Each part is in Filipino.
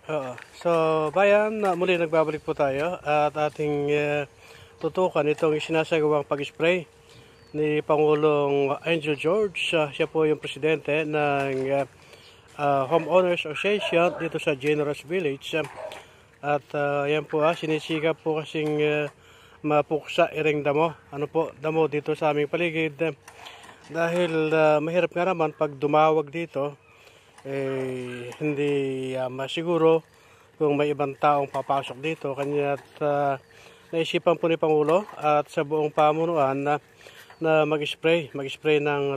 Oo. So, bayan, muli nagbabalik po tayo at ating tutukan itong isinasagawang pag-spray ni Pangulong Angel George. Siya po yung presidente ng Homeowners Association dito sa Generous Village. At yan po, sinisikap po kasing mapuksa iring damo. Ano po, damo dito sa aming paligid. Dahil mahirap nga naman pag dumawag dito, hindi masiguro kung may ibang taong papasok dito. Kanya naisipan po ni Pangulo at sa buong pamunuan na mag-spray ng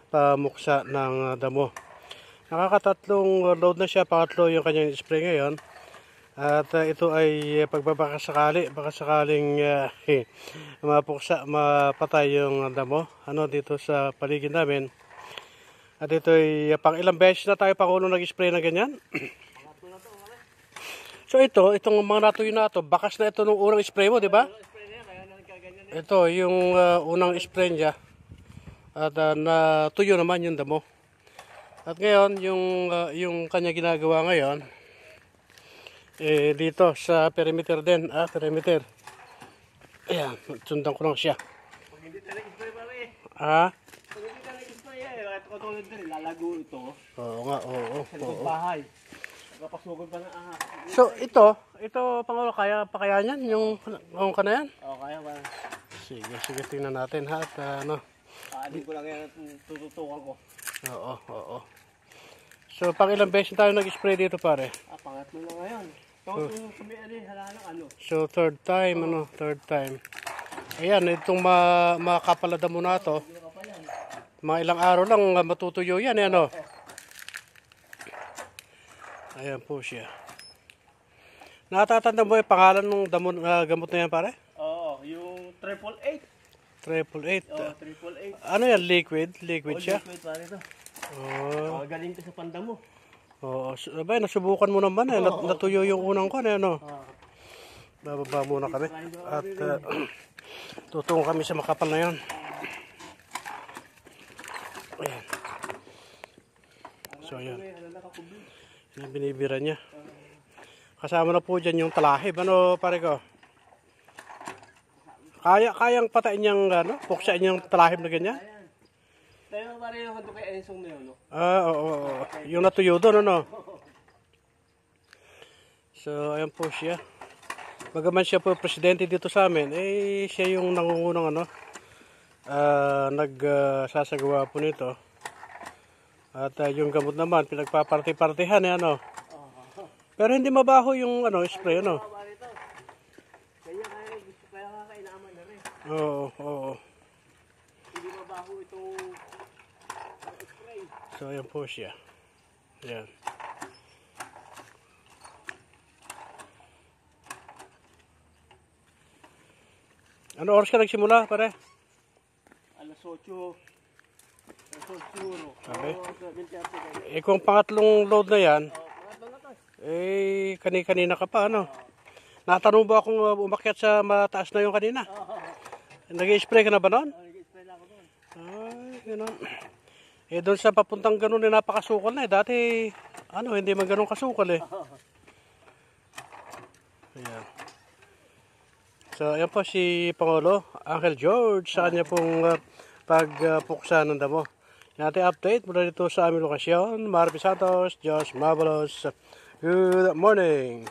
pamuksa ng damo. Nakakatatlong load na siya, pangatlo yung kanyang spray ngayon. At ito ay baka sakaling mapuksa, mapatay yung damo dito sa paligid namin. At ito ay pang ilang beses na tayo Pangulo nag-spray na ganyan. So itong mga natuyo na ito, bakas na ito nung unang spray mo, di ba? Ito yung unang spray niya. At natuyo naman yung damo. At ngayon, yung kanya ginagawa ngayon, dito sa perimeter din, perimeter. Ayan, sundan ko lang siya. Pag hindi talaga spray pare. Pag hindi talaga spray katulad din, lalago ito. Oo nga, oo. Sa likod bahay. Napapasugod pa na So ito Pangulo, kaya pa kaya niyan yung ka na yan? Oo, kaya ba? Sige, tingnan natin ha. At Kaanin ko lang yan at tututukan ko. Oo. So pang ilang beses tayo nag-spray dito pare? Pangatlo na ngayon. So sabi ano? So third time. Ayan, itong makapalada mo na to. Mga ilang araw lang matutuyo yan, ano? Ayan po siya. Natatanda mo yung pangalan ng gamot na yan, pare? Oo, yung 888. 888. Oo, 888. Ano yan? Liquid siya? Liquid pare ito. Galing ito sa pandamo. Oo. Nasubukan mo naman eh. Natuyo yung unang ko, ano? Bababa muna kami. At tutungo kami sa makapal na yan. Ayan. So, ayan. Yan binibira niya. Kasama na po dyan yung talahib. Ano, pare ko? Kayang patayin niyang, puksain niyang talahib na ganyan? Tayo pare yung kanto kay Ensong na yun, no? Oo. Yung natuyo doon, ano? So, ayan po siya. Bagaman siya po presidente dito sa amin, siya yung nangungunang, nagsasagawa po nito. At yung gamot naman, pinagpaparty-partihan, ano? Pero hindi mabaho yung, spray, ano? Kaya kakainaman na rin. Oo. Hindi mabaho itong spray. So, ayan po siya. Ayan. Ano oras ka nagsimula, pare? Alas 8. Sabi? Kung pangatlong load na yan, kanina ka pa, ano? Natanong ba akong umakyat sa mataas na yung kanina? Nag-i-spray ka na ba noon? Nag-spray lang ako doon. Ay, gano'n. Doon sa papuntang gano'n, napakasukal na eh. Dati, hindi man gano'n kasukal eh. Ayan. So, ayan po si Pangulo, Uncle George, sa kanya pong pagpuksa ng damo. Yung ating update mula dito sa aming lokasyon, Marvin Santos, Josh Mabalos. Good morning!